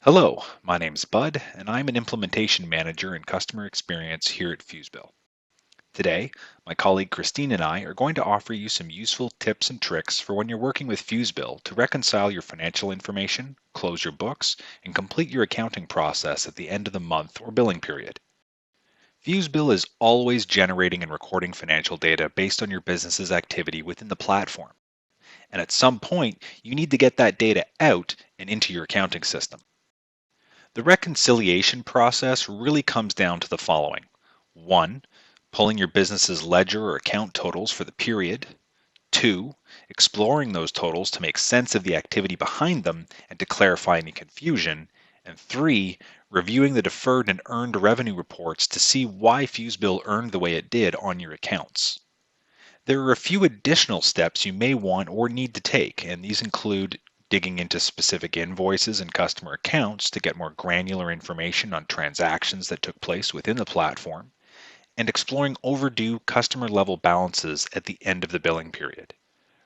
Hello, my name's Bud, and I'm an implementation manager in customer experience here at Fusebill. Today, my colleague Christine and I are going to offer you some useful tips and tricks for when you're working with Fusebill to reconcile your financial information, close your books, and complete your accounting process at the end of the month or billing period. Fusebill is always generating and recording financial data based on your business's activity within the platform. And at some point, you need to get that data out and into your accounting system. The reconciliation process really comes down to the following. 1. Pulling your business's ledger or account totals for the period. 2. Exploring those totals to make sense of the activity behind them and to clarify any confusion. And 3. Reviewing the deferred and earned revenue reports to see why Fusebill earned the way it did on your accounts. There are a few additional steps you may want or need to take, and these include digging into specific invoices and customer accounts to get more granular information on transactions that took place within the platform, and exploring overdue customer level balances at the end of the billing period.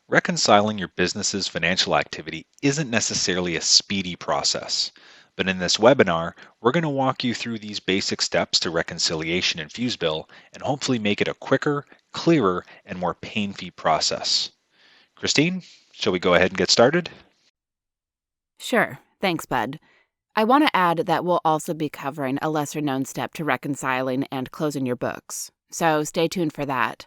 Reconciling your business's financial activity isn't necessarily a speedy process, but in this webinar, we're going to walk you through these basic steps to reconciliation in Fusebill and hopefully make it a quicker, clearer, and more pain-free process. Christine, shall we go ahead and get started? Sure. Thanks, Bud. I want to add that we'll also be covering a lesser-known step to reconciling and closing your books, so stay tuned for that.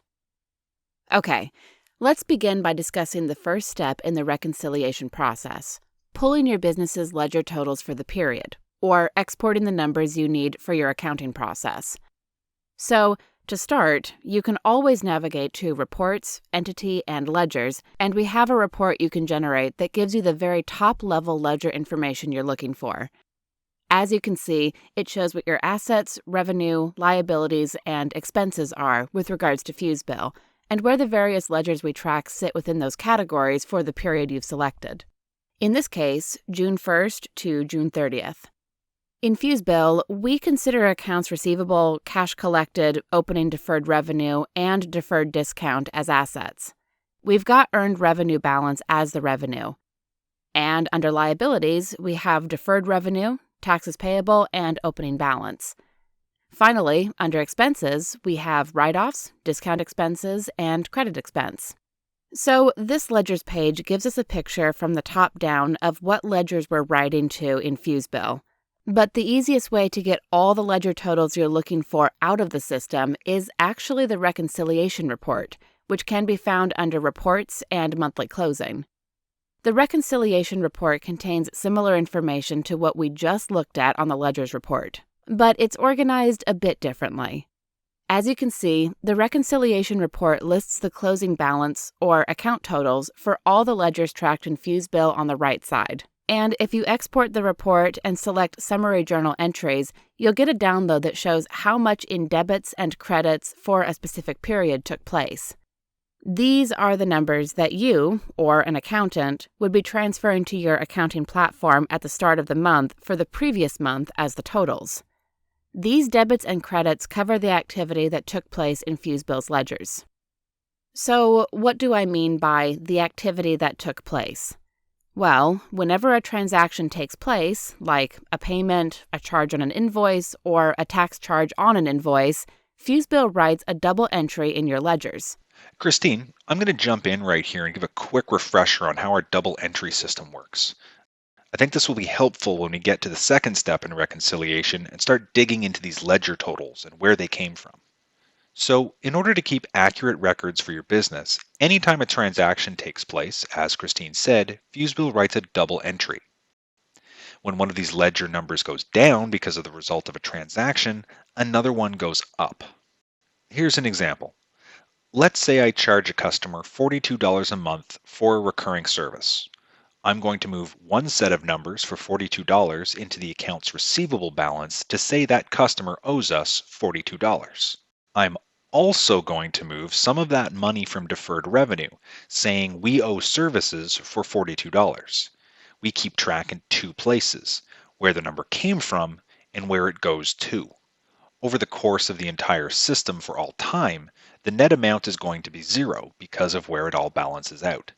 Okay, let's begin by discussing the first step in the reconciliation process, pulling your business's ledger totals for the period, or exporting the numbers you need for your accounting process. So, to start, you can always navigate to Reports, Entity, and Ledgers, and we have a report you can generate that gives you the very top-level ledger information you're looking for. As you can see, it shows what your assets, revenue, liabilities, and expenses are with regards to Fusebill, and where the various ledgers we track sit within those categories for the period you've selected. In this case, June 1st to June 30th. In Fusebill, we consider accounts receivable, cash collected, opening deferred revenue, and deferred discount as assets. We've got earned revenue balance as the revenue. And under liabilities, we have deferred revenue, taxes payable, and opening balance. Finally, under expenses, we have write-offs, discount expenses, and credit expense. So this ledgers page gives us a picture from the top down of what ledgers we're writing to in Fusebill. But the easiest way to get all the ledger totals you're looking for out of the system is actually the reconciliation report, which can be found under Reports and Monthly Closing. The reconciliation report contains similar information to what we just looked at on the ledgers report, but it's organized a bit differently. As you can see, the reconciliation report lists the closing balance, or account totals, for all the ledgers tracked in Fusebill on the right side. And if you export the report and select Summary Journal Entries, you'll get a download that shows how much in debits and credits for a specific period took place. These are the numbers that you, or an accountant, would be transferring to your accounting platform at the start of the month for the previous month as the totals. These debits and credits cover the activity that took place in Fusebill's ledgers. So, what do I mean by the activity that took place? Well, whenever a transaction takes place, like a payment, a charge on an invoice, or a tax charge on an invoice, Fusebill writes a double entry in your ledgers. Christine, I'm going to jump in right here and give a quick refresher on how our double entry system works. I think this will be helpful when we get to the second step in reconciliation and start digging into these ledger totals and where they came from. So, in order to keep accurate records for your business, anytime a transaction takes place, as Christine said, Fusebill writes a double entry. When one of these ledger numbers goes down because of the result of a transaction, another one goes up. Here's an example. Let's say I charge a customer $42 a month for a recurring service. I'm going to move one set of numbers for $42 into the accounts receivable balance to say that customer owes us $42. I'm also going to move some of that money from deferred revenue, saying we owe services for $42. We keep track in two places, where the number came from and where it goes to. Over the course of the entire system for all time, the net amount is going to be zero because of where it all balances out.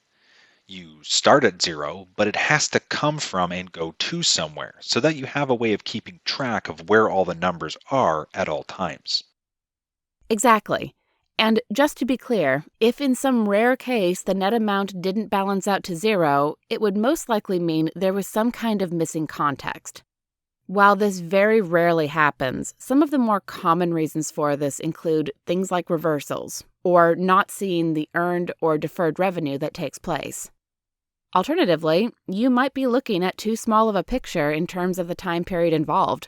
You start at zero, but it has to come from and go to somewhere so that you have a way of keeping track of where all the numbers are at all times. Exactly. And just to be clear, if in some rare case the net amount didn't balance out to zero, it would most likely mean there was some kind of missing context. While this very rarely happens, some of the more common reasons for this include things like reversals, or not seeing the earned or deferred revenue that takes place. Alternatively, you might be looking at too small of a picture in terms of the time period involved,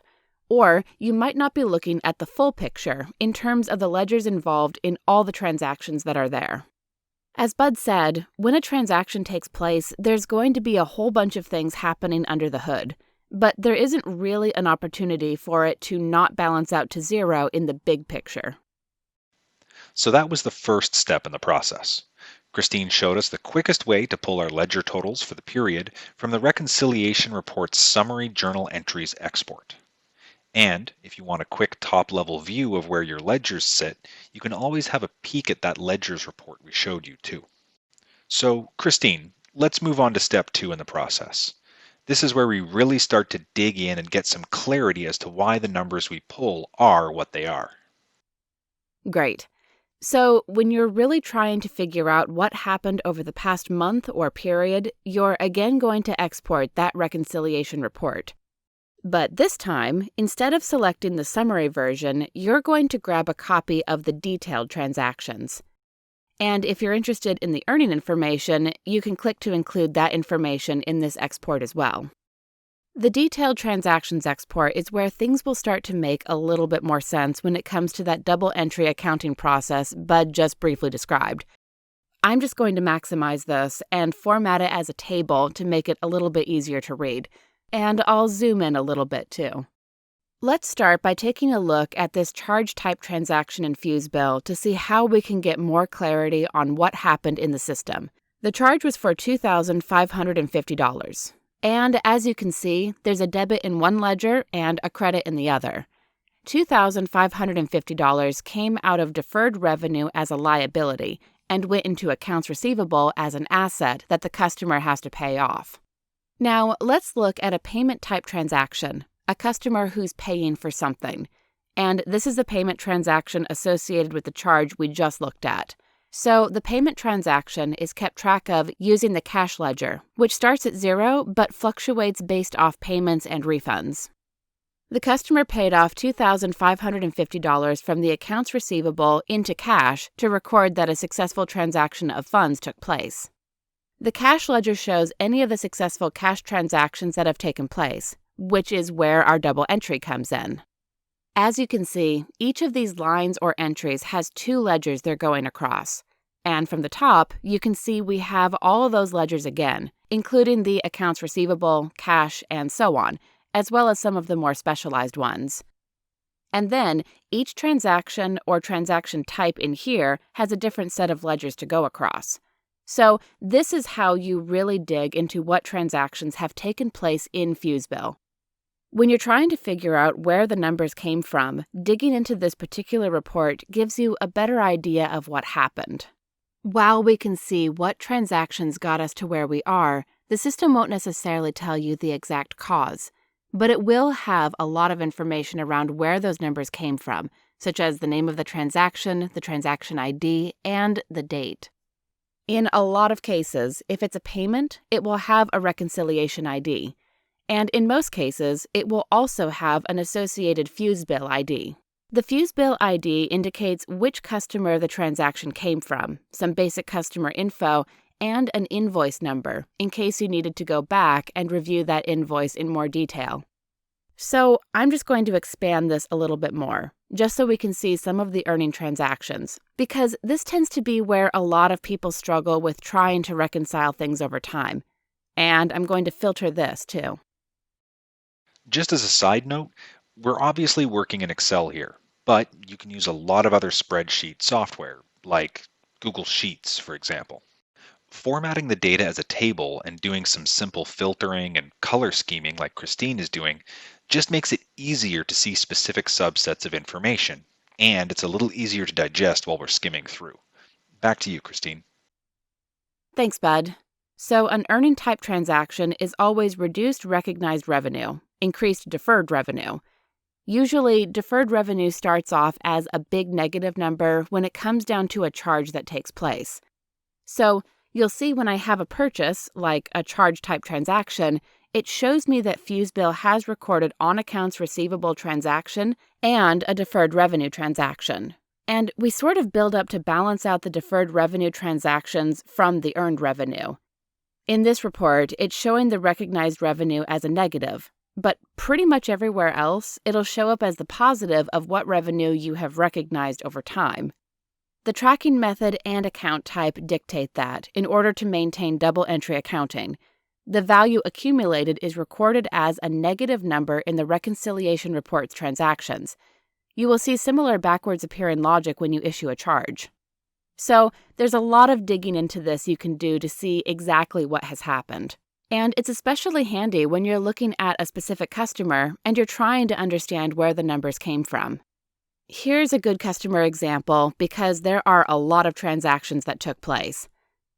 or you might not be looking at the full picture in terms of the ledgers involved in all the transactions that are there. As Bud said, when a transaction takes place, there's going to be a whole bunch of things happening under the hood, but there isn't really an opportunity for it to not balance out to zero in the big picture. So that was the first step in the process. Christine showed us the quickest way to pull our ledger totals for the period from the reconciliation report's summary journal entries export. And if you want a quick top-level view of where your ledgers sit, you can always have a peek at that ledgers report we showed you too. So, Christine, let's move on to step 2 in the process. This is where we really start to dig in and get some clarity as to why the numbers we pull are what they are. Great. So, when you're really trying to figure out what happened over the past month or period, you're again going to export that reconciliation report. But this time, instead of selecting the summary version, you're going to grab a copy of the detailed transactions. And if you're interested in the earning information, you can click to include that information in this export as well. The detailed transactions export is where things will start to make a little bit more sense when it comes to that double entry accounting process Bud just briefly described. I'm just going to maximize this and format it as a table to make it a little bit easier to read. And I'll zoom in a little bit too. Let's start by taking a look at this charge type transaction in Fusebill to see how we can get more clarity on what happened in the system. The charge was for $2,550. And as you can see, there's a debit in one ledger and a credit in the other. $2,550 came out of deferred revenue as a liability and went into accounts receivable as an asset that the customer has to pay off. Now, let's look at a payment type transaction, a customer who's paying for something. And this is a payment transaction associated with the charge we just looked at. So the payment transaction is kept track of using the cash ledger, which starts at zero but fluctuates based off payments and refunds. The customer paid off $2,550 from the accounts receivable into cash to record that a successful transaction of funds took place. The cash ledger shows any of the successful cash transactions that have taken place, which is where our double entry comes in. As you can see, each of these lines or entries has two ledgers they're going across. And from the top, you can see we have all of those ledgers again, including the accounts receivable, cash, and so on, as well as some of the more specialized ones. And then, each transaction or transaction type in here has a different set of ledgers to go across. So this is how you really dig into what transactions have taken place in Fusebill. When you're trying to figure out where the numbers came from, digging into this particular report gives you a better idea of what happened. While we can see what transactions got us to where we are, the system won't necessarily tell you the exact cause, but it will have a lot of information around where those numbers came from, such as the name of the transaction ID, and the date. In a lot of cases, if it's a payment, it will have a reconciliation ID. And in most cases, it will also have an associated Fusebill ID. The Fusebill ID indicates which customer the transaction came from, some basic customer info, and an invoice number, in case you needed to go back and review that invoice in more detail. So I'm just going to expand this a little bit more, just so we can see some of the earning transactions, because this tends to be where a lot of people struggle with trying to reconcile things over time. And I'm going to filter this too. Just as a side note, we're obviously working in Excel here, but you can use a lot of other spreadsheet software, like Google Sheets, for example. Formatting the data as a table and doing some simple filtering and color scheming like Christine is doing just makes it easier to see specific subsets of information, and it's a little easier to digest while we're skimming through. Back to you, Christine. Thanks, Bud. So an earning type transaction is always reduced recognized revenue, increased deferred revenue. Usually, deferred revenue starts off as a big negative number when it comes down to a charge that takes place. So you'll see when I have a purchase, like a charge type transaction, it shows me that Fusebill has recorded on accounts receivable transaction and a deferred revenue transaction. And we sort of build up to balance out the deferred revenue transactions from the earned revenue. In this report, it's showing the recognized revenue as a negative, but pretty much everywhere else, it'll show up as the positive of what revenue you have recognized over time. The tracking method and account type dictate that in order to maintain double entry accounting. The value accumulated is recorded as a negative number in the reconciliation report's transactions. You will see similar backwards appearing logic when you issue a charge. So, there's a lot of digging into this you can do to see exactly what has happened. And it's especially handy when you're looking at a specific customer and you're trying to understand where the numbers came from. Here's a good customer example because there are a lot of transactions that took place.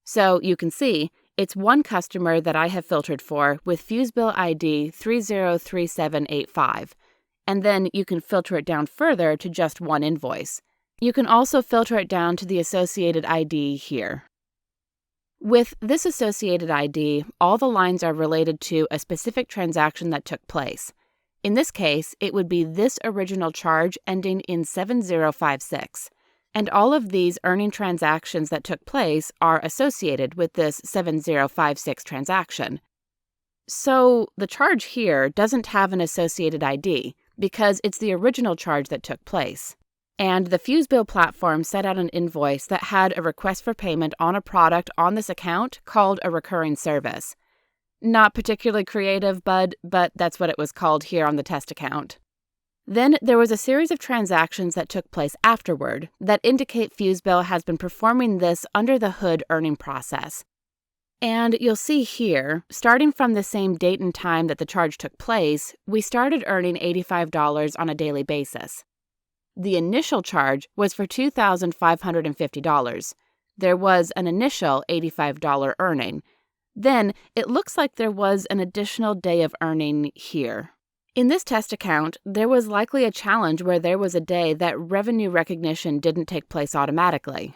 So you can see, it's one customer that I have filtered for with Fusebill ID 303785. And then you can filter it down further to just one invoice. You can also filter it down to the associated ID here. With this associated ID, all the lines are related to a specific transaction that took place. In this case, it would be this original charge ending in 7056. And all of these earning transactions that took place are associated with this 7056 transaction. So the charge here doesn't have an associated ID because it's the original charge that took place. And the Fusebill platform set out an invoice that had a request for payment on a product on this account called a recurring service. Not particularly creative, Bud, but that's what it was called here on the test account. Then there was a series of transactions that took place afterward that indicate Fusebill has been performing this under the hood earning process. And you'll see here, starting from the same date and time that the charge took place, we started earning $85 on a daily basis. The initial charge was for $2,550. There was an initial $85 earning. Then it looks like there was an additional day of earning here. In this test account, there was likely a challenge where there was a day that revenue recognition didn't take place automatically.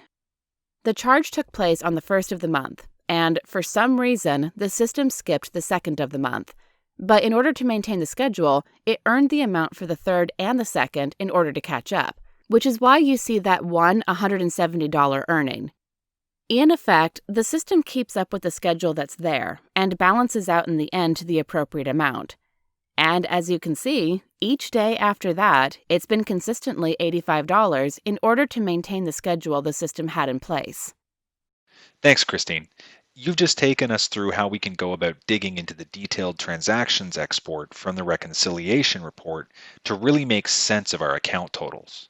The charge took place on the 1st of the month, and for some reason, the system skipped the 2nd of the month. But in order to maintain the schedule, it earned the amount for the 3rd and the 2nd in order to catch up, which is why you see that one $170 earning. In effect, the system keeps up with the schedule that's there and balances out in the end to the appropriate amount. And as you can see, each day after that, it's been consistently $85 in order to maintain the schedule the system had in place. Thanks, Christine. You've just taken us through how we can go about digging into the detailed transactions export from the reconciliation report to really make sense of our account totals.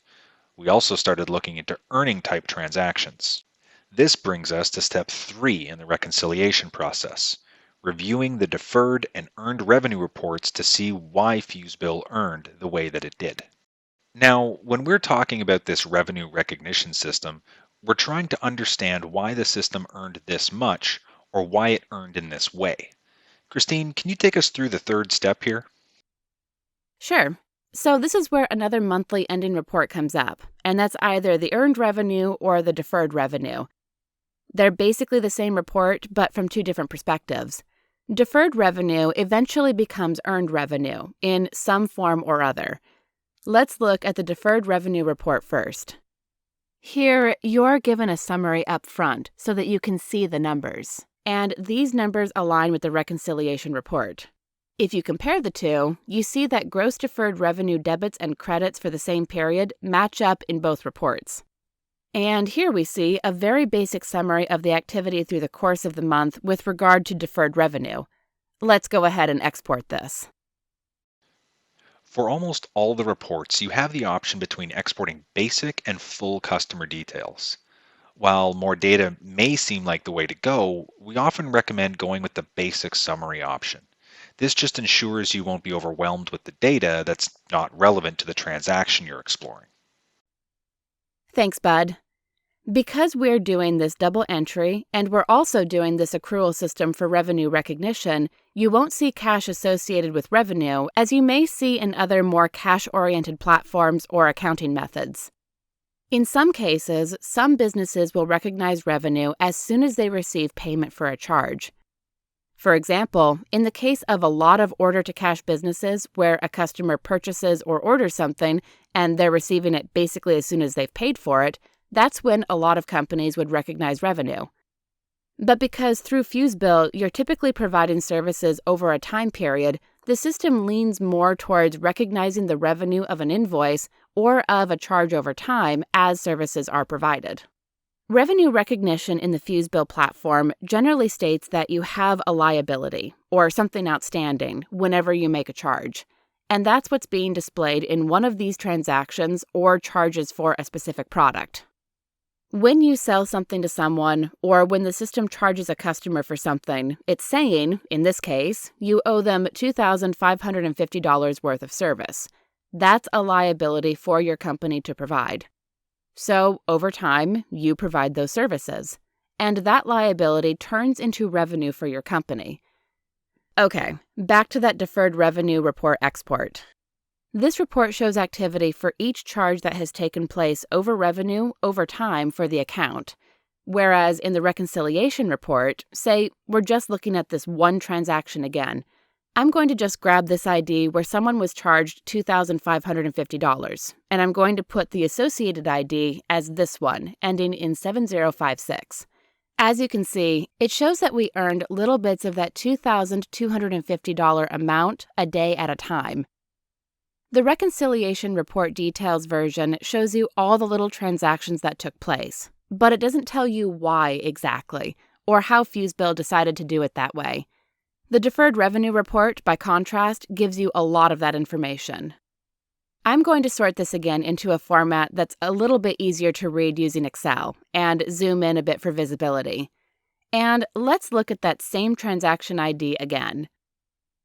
We also started looking into earning type transactions. This brings us to step 3 in the reconciliation process, reviewing the deferred and earned revenue reports to see why Fusebill earned the way that it did. Now, when we're talking about this revenue recognition system, we're trying to understand why the system earned this much or why it earned in this way. Christine, can you take us through the 3rd step here? Sure. So this is where another monthly ending report comes up, and that's either the earned revenue or the deferred revenue. They're basically the same report, but from 2 different perspectives. Deferred revenue eventually becomes earned revenue in some form or other. Let's look at the deferred revenue report first. Here, you're given a summary up front so that you can see the numbers, and these numbers align with the reconciliation report. If you compare the two, you see that gross deferred revenue debits and credits for the same period match up in both reports. And here we see a very basic summary of the activity through the course of the month with regard to deferred revenue. Let's go ahead and export this. For almost all the reports, you have the option between exporting basic and full customer details. While more data may seem like the way to go, we often recommend going with the basic summary option. This just ensures you won't be overwhelmed with the data that's not relevant to the transaction you're exploring. Thanks, Bud. Because we're doing this double entry and we're also doing this accrual system for revenue recognition, you won't see cash associated with revenue as you may see in other more cash-oriented platforms or accounting methods. In some cases, some businesses will recognize revenue as soon as they receive payment for a charge. For example, in the case of a lot of order-to-cash businesses where a customer purchases or orders something and they're receiving it basically as soon as they've paid for it, that's when a lot of companies would recognize revenue. But because through Fusebill, you're typically providing services over a time period, the system leans more towards recognizing the revenue of an invoice or of a charge over time as services are provided. Revenue recognition in the Fusebill platform generally states that you have a liability or something outstanding whenever you make a charge, and that's what's being displayed in one of these transactions or charges for a specific product. When you sell something to someone, or when the system charges a customer for something, it's saying, in this case, you owe them $2,550 worth of service. That's a liability for your company to provide. So, over time, you provide those services, and that liability turns into revenue for your company. Okay, back to that deferred revenue report export. This report shows activity for each charge that has taken place over revenue over time for the account, whereas in the reconciliation report, say we're just looking at this one transaction again, I'm going to just grab this ID where someone was charged $2,550, and I'm going to put the associated ID as this one, ending in 7056. As you can see, it shows that we earned little bits of that $2,250 amount a day at a time. The reconciliation report details version shows you all the little transactions that took place, but it doesn't tell you why exactly, or how Fusebill decided to do it that way. The deferred revenue report, by contrast, gives you a lot of that information. I'm going to sort this again into a format that's a little bit easier to read using Excel, and zoom in a bit for visibility. And let's look at that same transaction ID again.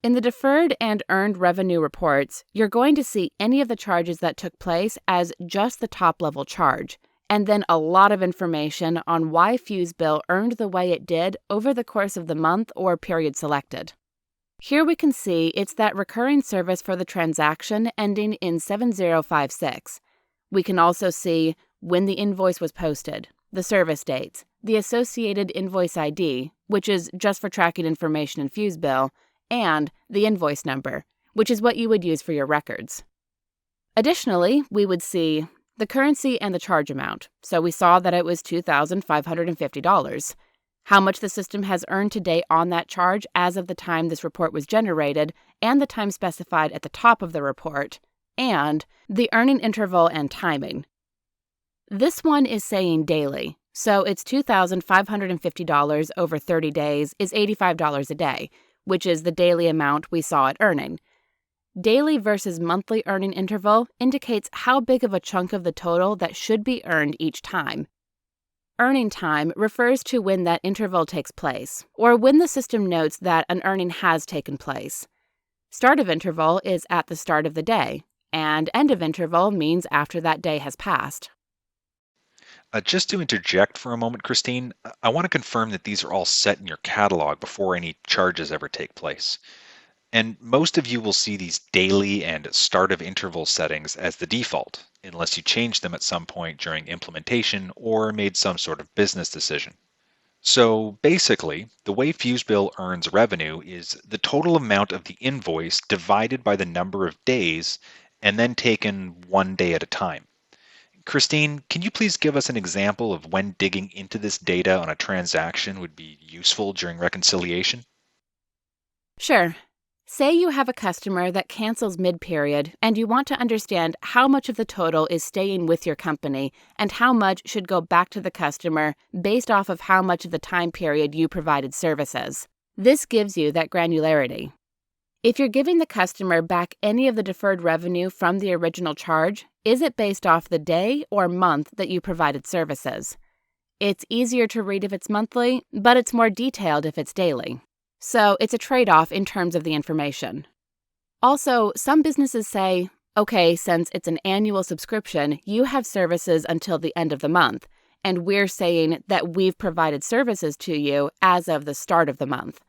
In the deferred and earned revenue reports, you're going to see any of the charges that took place as just the top-level charge, and then a lot of information on why Fusebill earned the way it did over the course of the month or period selected. Here we can see it's that recurring service for the transaction ending in 7056. We can also see when the invoice was posted, the service dates, the associated invoice ID, which is just for tracking information in Fusebill, and the invoice number, which is what you would use for your records. Additionally, we would see the currency and the charge amount, so we saw that it was $2,550. How much the system has earned to date on that charge as of the time this report was generated, and the time specified at the top of the report, and the earning interval and timing. This one is saying daily, so it's $2,550 over 30 days is $85 a day, which is the daily amount we saw it earning. Daily versus monthly earning interval indicates how big of a chunk of the total that should be earned each time. Earning time refers to when that interval takes place, or when the system notes that an earning has taken place. Start of interval is at the start of the day, and end of interval means after that day has passed. Just to interject for a moment, Christine, I want to confirm that these are all set in your catalog before any charges ever take place. And most of you will see these daily and start of interval settings as the default, unless you change them at some point during implementation or made some sort of business decision. So basically, the way Fusebill earns revenue is the total amount of the invoice divided by the number of days and then taken one day at a time. Christine, can you please give us an example of when digging into this data on a transaction would be useful during reconciliation? Sure. Say you have a customer that cancels mid-period and you want to understand how much of the total is staying with your company and how much should go back to the customer based off of how much of the time period you provided services. This gives you that granularity. If you're giving the customer back any of the deferred revenue from the original charge, is it based off the day or month that you provided services? It's easier to read if it's monthly, but it's more detailed if it's daily. So it's a trade-off in terms of the information. Also, some businesses say, okay, since it's an annual subscription, you have services until the end of the month, and we're saying that we've provided services to you as of the start of the month.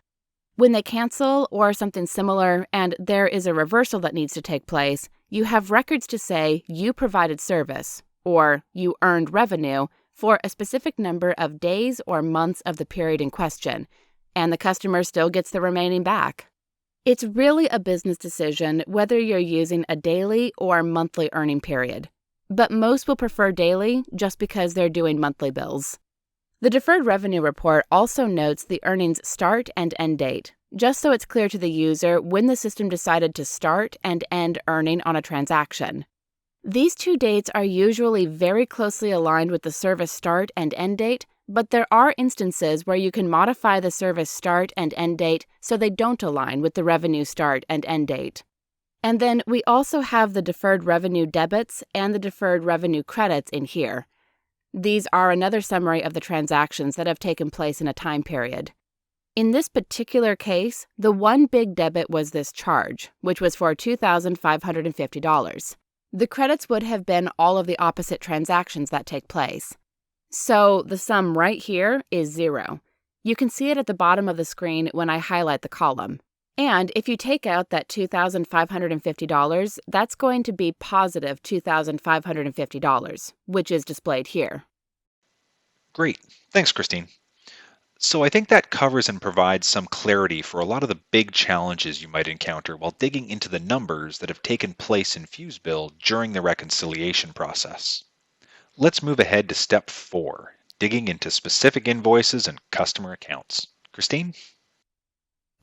When they cancel or something similar and there is a reversal that needs to take place, you have records to say you provided service or you earned revenue for a specific number of days or months of the period in question, and the customer still gets the remaining back. It's really a business decision whether you're using a daily or monthly earning period, but most will prefer daily just because they're doing monthly bills. The deferred revenue report also notes the earnings start and end date, just so it's clear to the user when the system decided to start and end earning on a transaction. These two dates are usually very closely aligned with the service start and end date, but there are instances where you can modify the service start and end date so they don't align with the revenue start and end date. And then we also have the deferred revenue debits and the deferred revenue credits in here. These are another summary of the transactions that have taken place in a time period. In this particular case, the one big debit was this charge, which was for $2,550. The credits would have been all of the opposite transactions that take place. So the sum right here is 0. You can see it at the bottom of the screen when I highlight the column. And if you take out that $2,550, that's going to be positive $2,550, which is displayed here. Great. Thanks, Christine. So I think that covers and provides some clarity for a lot of the big challenges you might encounter while digging into the numbers that have taken place in Fusebill during the reconciliation process. Let's move ahead to step 4, digging into specific invoices and customer accounts. Christine?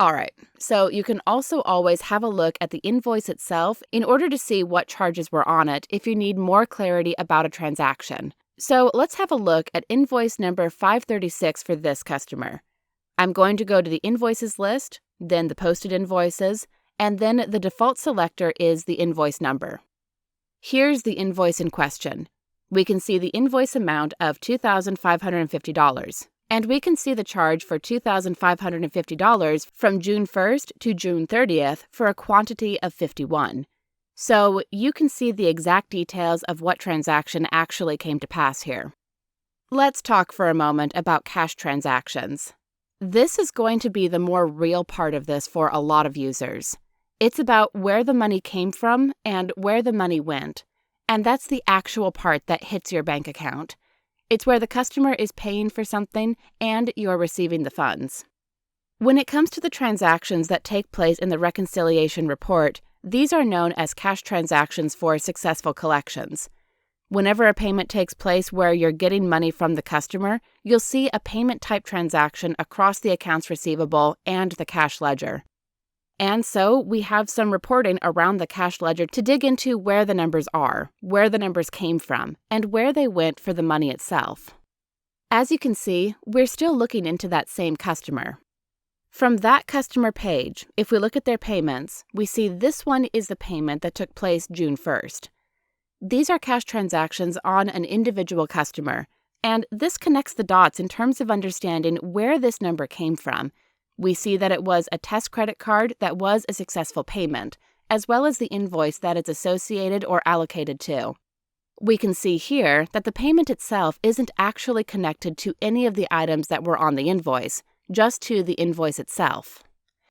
All right, so you can also always have a look at the invoice itself in order to see what charges were on it if you need more clarity about a transaction. So let's have a look at invoice number 536 for this customer. I'm going to go to the invoices list, then the posted invoices, and then the default selector is the invoice number. Here's the invoice in question. We can see the invoice amount of $2,550, and we can see the charge for $2,550 from June 1st to June 30th for a quantity of 51. So you can see the exact details of what transaction actually came to pass here. Let's talk for a moment about cash transactions. This is going to be the more real part of this for a lot of users. It's about where the money came from and where the money went. And that's the actual part that hits your bank account. It's where the customer is paying for something and you're receiving the funds. When it comes to the transactions that take place in the reconciliation report, these are known as cash transactions for successful collections. Whenever a payment takes place where you're getting money from the customer, you'll see a payment type transaction across the accounts receivable and the cash ledger. And so we have some reporting around the cash ledger to dig into where the numbers are, where the numbers came from, and where they went for the money itself. As you can see, we're still looking into that same customer. From that customer page, if we look at their payments, we see this one is the payment that took place June 1st. These are cash transactions on an individual customer, and this connects the dots in terms of understanding where this number came from. We see that it was a test credit card that was a successful payment, as well as the invoice that it's associated or allocated to. We can see here that the payment itself isn't actually connected to any of the items that were on the invoice, just to the invoice itself.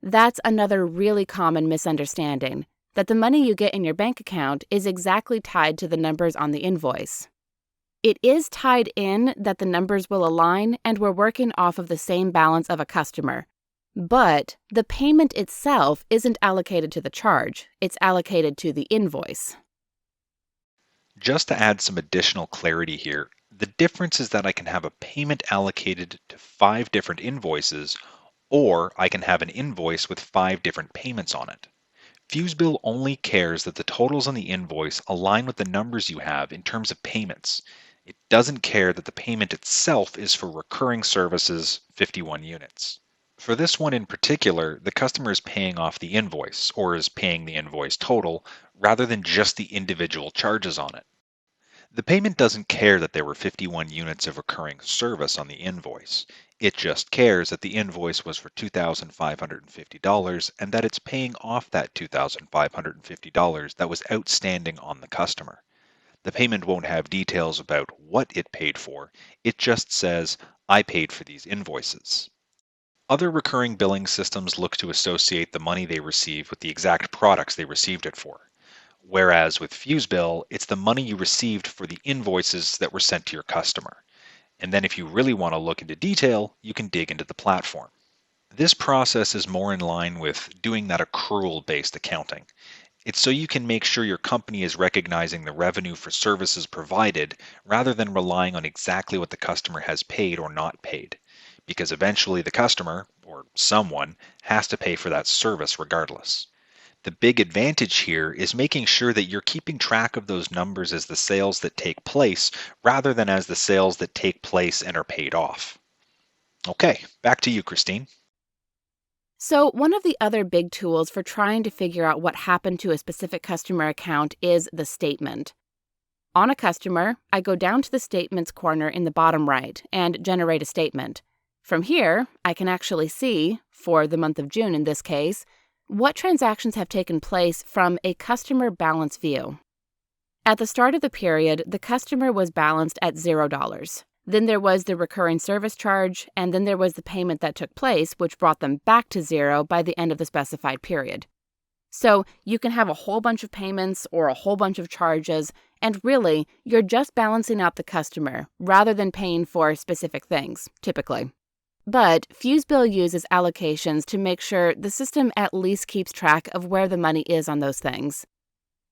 That's another really common misunderstanding, that the money you get in your bank account is exactly tied to the numbers on the invoice. It is tied in that the numbers will align and we're working off of the same balance of a customer. But the payment itself isn't allocated to the charge, it's allocated to the invoice. Just to add some additional clarity here, the difference is that I can have a payment allocated to 5 different invoices, or I can have an invoice with 5 different payments on it. Fusebill only cares that the totals on the invoice align with the numbers you have in terms of payments. It doesn't care that the payment itself is for recurring services, 51 units. For this one in particular, the customer is paying off the invoice, or is paying the invoice total, rather than just the individual charges on it. The payment doesn't care that there were 51 units of recurring service on the invoice. It just cares that the invoice was for $2,550 and that it's paying off that $2,550 that was outstanding on the customer. The payment won't have details about what it paid for. It just says, I paid for these invoices. Other recurring billing systems look to associate the money they receive with the exact products they received it for. Whereas with Fusebill, it's the money you received for the invoices that were sent to your customer. And then if you really want to look into detail, you can dig into the platform. This process is more in line with doing that accrual-based accounting. It's so you can make sure your company is recognizing the revenue for services provided rather than relying on exactly what the customer has paid or not paid, because eventually the customer, or someone, has to pay for that service regardless. The big advantage here is making sure that you're keeping track of those numbers as the sales that take place rather than as the sales that take place and are paid off. Okay, back to you, Christine. So, one of the other big tools for trying to figure out what happened to a specific customer account is the statement. On a customer, I go down to the Statements corner in the bottom right and generate a statement. From here, I can actually see, for the month of June in this case, what transactions have taken place from a customer balance view. At the start of the period, the customer was balanced at $0. Then there was the recurring service charge, and then there was the payment that took place, which brought them back to zero by the end of the specified period. So you can have a whole bunch of payments or a whole bunch of charges, and really, you're just balancing out the customer rather than paying for specific things, typically. But Fusebill uses allocations to make sure the system at least keeps track of where the money is on those things.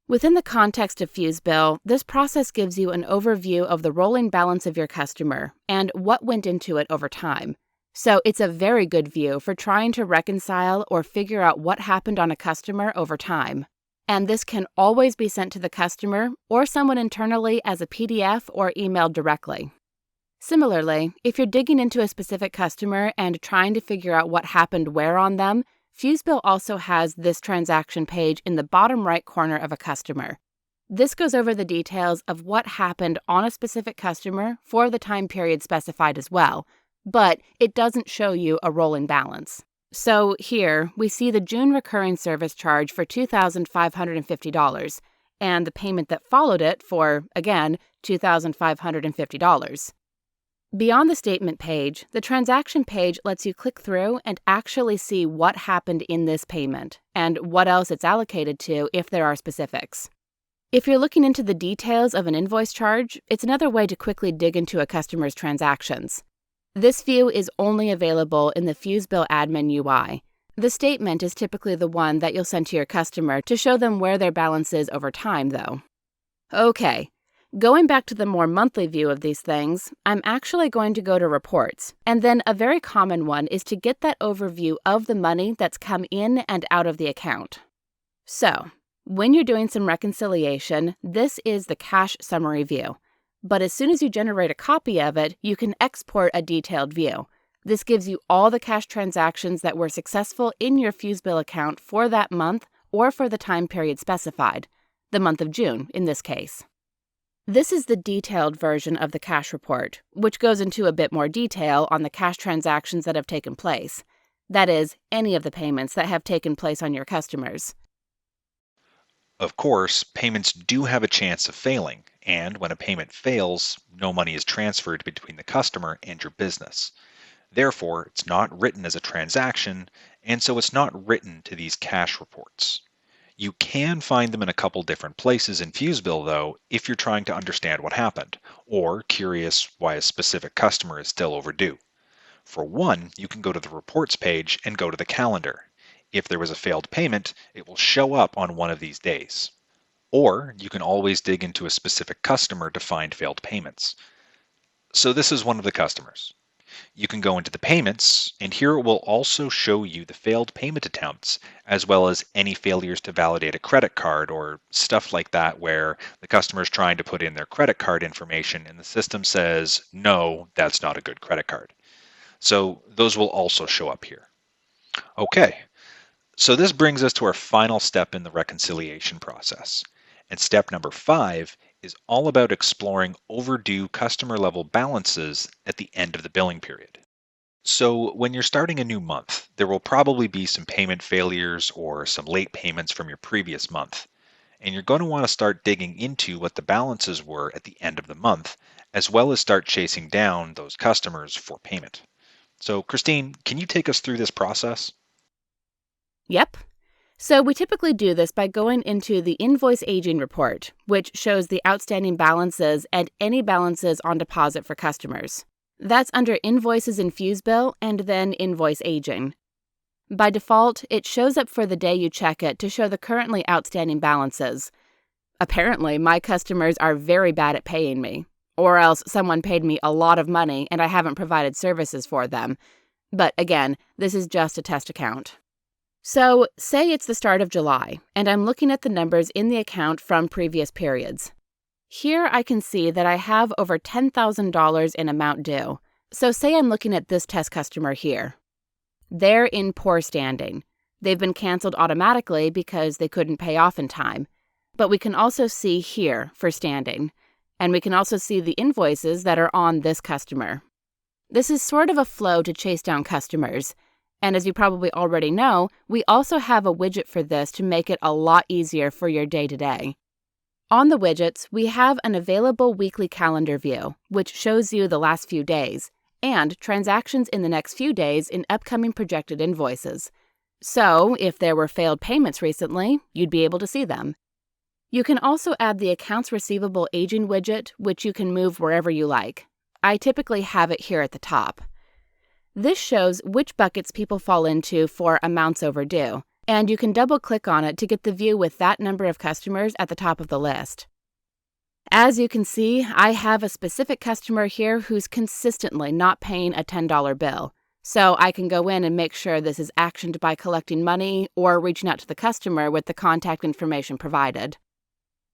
Within the context of Fusebill, this process gives you an overview of the rolling balance of your customer and what went into it over time. So it's a very good view for trying to reconcile or figure out what happened on a customer over time. And this can always be sent to the customer or someone internally as a PDF or emailed directly. Similarly, if you're digging into a specific customer and trying to figure out what happened where on them, Fusebill also has this transaction page in the bottom right corner of a customer. This goes over the details of what happened on a specific customer for the time period specified as well, but it doesn't show you a rolling balance. So here, we see the June recurring service charge for $2,550 and the payment that followed it for, again, $2,550. Beyond the statement page, the transaction page lets you click through and actually see what happened in this payment and what else it's allocated to if there are specifics. If you're looking into the details of an invoice charge, it's another way to quickly dig into a customer's transactions. This view is only available in the Fusebill admin UI. The statement is typically the one that you'll send to your customer to show them where their balance is over time, though. Okay. Going back to the more monthly view of these things, I'm actually going to go to Reports, and then a very common one is to get that overview of the money that's come in and out of the account. So, when you're doing some reconciliation, this is the cash summary view. But as soon as you generate a copy of it, you can export a detailed view. This gives you all the cash transactions that were successful in your Fusebill account for that month or for the time period specified, the month of June in this case. This is the detailed version of the cash report, which goes into a bit more detail on the cash transactions that have taken place. That is, any of the payments that have taken place on your customers. Of course, payments do have a chance of failing, and when a payment fails, no money is transferred between the customer and your business. Therefore, it's not written as a transaction, and so it's not written to these cash reports. You can find them in a couple different places in Fusebill, though, if you're trying to understand what happened, or curious why a specific customer is still overdue. For one, you can go to the Reports page and go to the calendar. If there was a failed payment, it will show up on one of these days. Or you can always dig into a specific customer to find failed payments. So this is one of the customers. You can go into the payments, and here it will also show you the failed payment attempts, as well as any failures to validate a credit card or stuff like that where the customer is trying to put in their credit card information and the system says, no, that's not a good credit card. So those will also show up here. Okay, so this brings us to our final step in the reconciliation process. And step number 5 is all about exploring overdue customer level balances at the end of the billing period. So when you're starting a new month, there will probably be some payment failures or some late payments from your previous month. and you're going to want to start digging into what the balances were at the end of the month, as well as start chasing down those customers for payment. So, Christine, can you take us through this process? Yep. So we typically do this by going into the invoice aging report, which shows the outstanding balances and any balances on deposit for customers. That's under invoices in Fusebill and then invoice aging. By default, it shows up for the day you check it to show the currently outstanding balances. Apparently, my customers are very bad at paying me, or else someone paid me a lot of money and I haven't provided services for them. But again, this is just a test account. So, say it's the start of July, and I'm looking at the numbers in the account from previous periods. Here I can see that I have over $10,000 in amount due. So say I'm looking at this test customer here. They're in poor standing. They've been canceled automatically because they couldn't pay off in time. But we can also see here for standing. And we can also see the invoices that are on this customer. This is sort of a flow to chase down customers. And as you probably already know, we also have a widget for this to make it a lot easier for your day-to-day. On the widgets, we have an available weekly calendar view, which shows you the last few days, and transactions in the next few days in upcoming projected invoices. So, if there were failed payments recently, you'd be able to see them. You can also add the accounts receivable aging widget, which you can move wherever you like. I typically have it here at the top. This shows which buckets people fall into for amounts overdue, and you can double-click on it to get the view with that number of customers at the top of the list. As you can see, I have a specific customer here who's consistently not paying a $10 bill, so I can go in and make sure this is actioned by collecting money or reaching out to the customer with the contact information provided.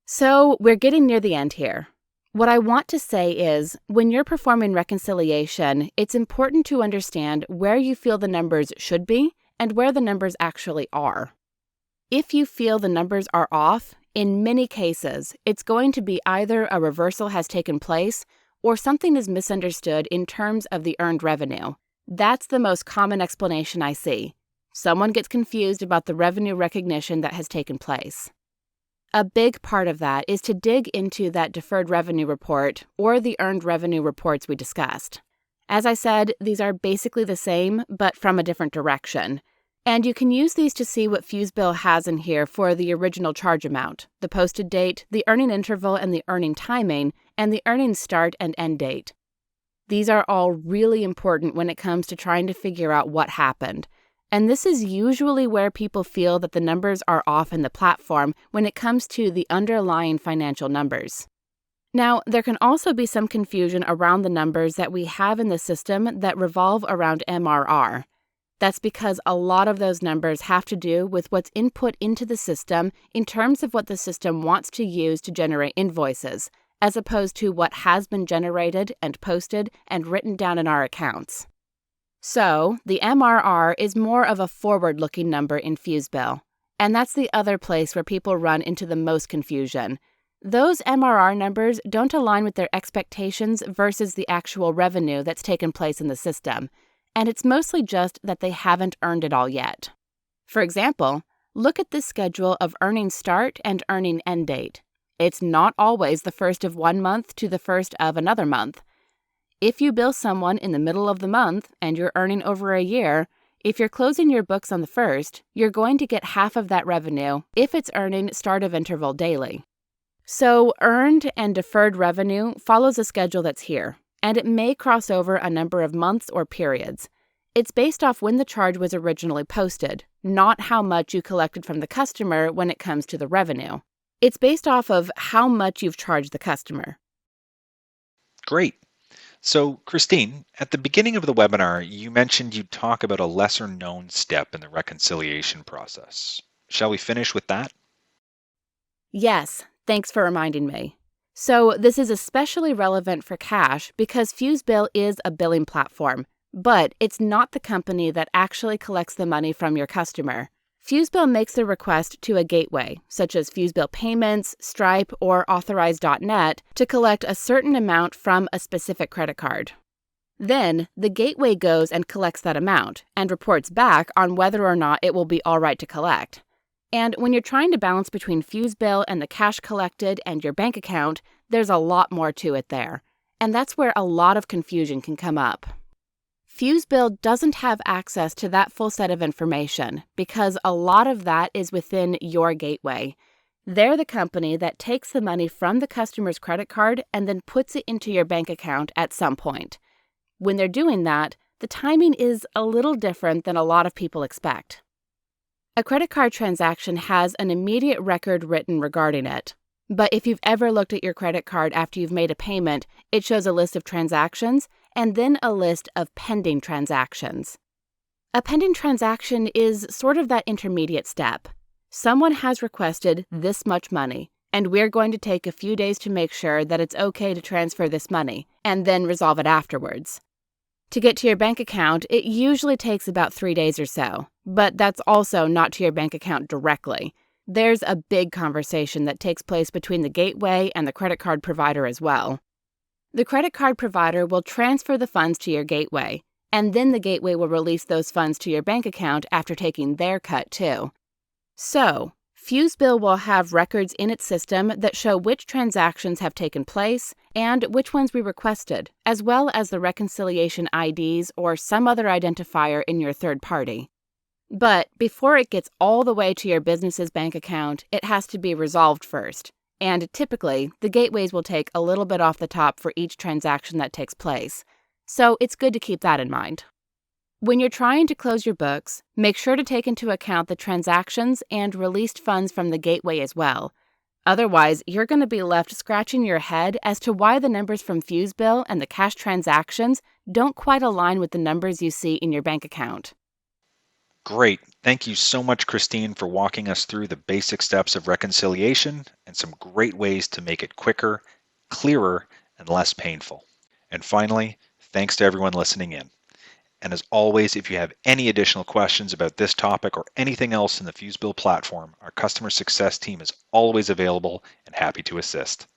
So we're getting near the end here. What I want to say is, when you're performing reconciliation, it's important to understand where you feel the numbers should be and where the numbers actually are. If you feel the numbers are off, in many cases, it's going to be either a reversal has taken place or something is misunderstood in terms of the earned revenue. That's the most common explanation I see. Someone gets confused about the revenue recognition that has taken place. A big part of that is to dig into that deferred revenue report or the earned revenue reports we discussed. As I said, these are basically the same, but from a different direction. And you can use these to see what Fusebill has in here for the original charge amount, the posted date, the earning interval and the earning timing, and the earning start and end date. These are all really important when it comes to trying to figure out what happened. And this is usually where people feel that the numbers are off in the platform when it comes to the underlying financial numbers. Now, there can also be some confusion around the numbers that we have in the system that revolve around MRR. That's because a lot of those numbers have to do with what's input into the system in terms of what the system wants to use to generate invoices, as opposed to what has been generated and posted and written down in our accounts. So, the MRR is more of a forward-looking number in Fusebill, and that's the other place where people run into the most confusion. Those MRR numbers don't align with their expectations versus the actual revenue that's taken place in the system, and it's mostly just that they haven't earned it all yet. For example, look at this schedule of earning start and earning end date. It's not always the first of one month to the first of another month. If you bill someone in the middle of the month and you're earning over a year, if you're closing your books on the 1st, you're going to get half of that revenue if it's earning start of interval daily. So earned and deferred revenue follows a schedule that's here, and it may cross over a number of months or periods. It's based off when the charge was originally posted, not how much you collected from the customer when it comes to the revenue. It's based off of how much you've charged the customer. Great. So, Christine, at the beginning of the webinar, you mentioned you'd talk about a lesser known step in the reconciliation process. Shall we finish with that? Yes, thanks for reminding me. So this is especially relevant for cash because Fusebill is a billing platform, but it's not the company that actually collects the money from your customer. Fusebill makes the request to a gateway, such as Fusebill Payments, Stripe, or Authorize.net, to collect a certain amount from a specific credit card. Then, the gateway goes and collects that amount and reports back on whether or not it will be all right to collect. And when you're trying to balance between Fusebill and the cash collected and your bank account, there's a lot more to it there. And that's where a lot of confusion can come up. Fusebill doesn't have access to that full set of information because a lot of that is within your gateway. They're the company that takes the money from the customer's credit card and then puts it into your bank account at some point. When they're doing that, the timing is a little different than a lot of people expect. A credit card transaction has an immediate record written regarding it. But if you've ever looked at your credit card after you've made a payment, it shows a list of transactions and then a list of pending transactions. A pending transaction is sort of that intermediate step. Someone has requested this much money, and we're going to take a few days to make sure that it's okay to transfer this money, and then resolve it afterwards. To get to your bank account, it usually takes about 3 days or so, but that's also not to your bank account directly. There's a big conversation that takes place between the gateway and the credit card provider as well. The credit card provider will transfer the funds to your gateway, and then the gateway will release those funds to your bank account after taking their cut too. So, Fusebill will have records in its system that show which transactions have taken place and which ones we requested, as well as the reconciliation IDs or some other identifier in your third party. But before it gets all the way to your business's bank account, it has to be resolved first. And typically, the gateways will take a little bit off the top for each transaction that takes place. So it's good to keep that in mind. When you're trying to close your books, make sure to take into account the transactions and released funds from the gateway as well. Otherwise, you're going to be left scratching your head as to why the numbers from Fusebill and the cash transactions don't quite align with the numbers you see in your bank account. Great. Thank you so much, Christine, for walking us through the basic steps of reconciliation and some great ways to make it quicker, clearer, and less painful. And finally, thanks to everyone listening in. And as always, if you have any additional questions about this topic or anything else in the Fusebill platform, our customer success team is always available and happy to assist.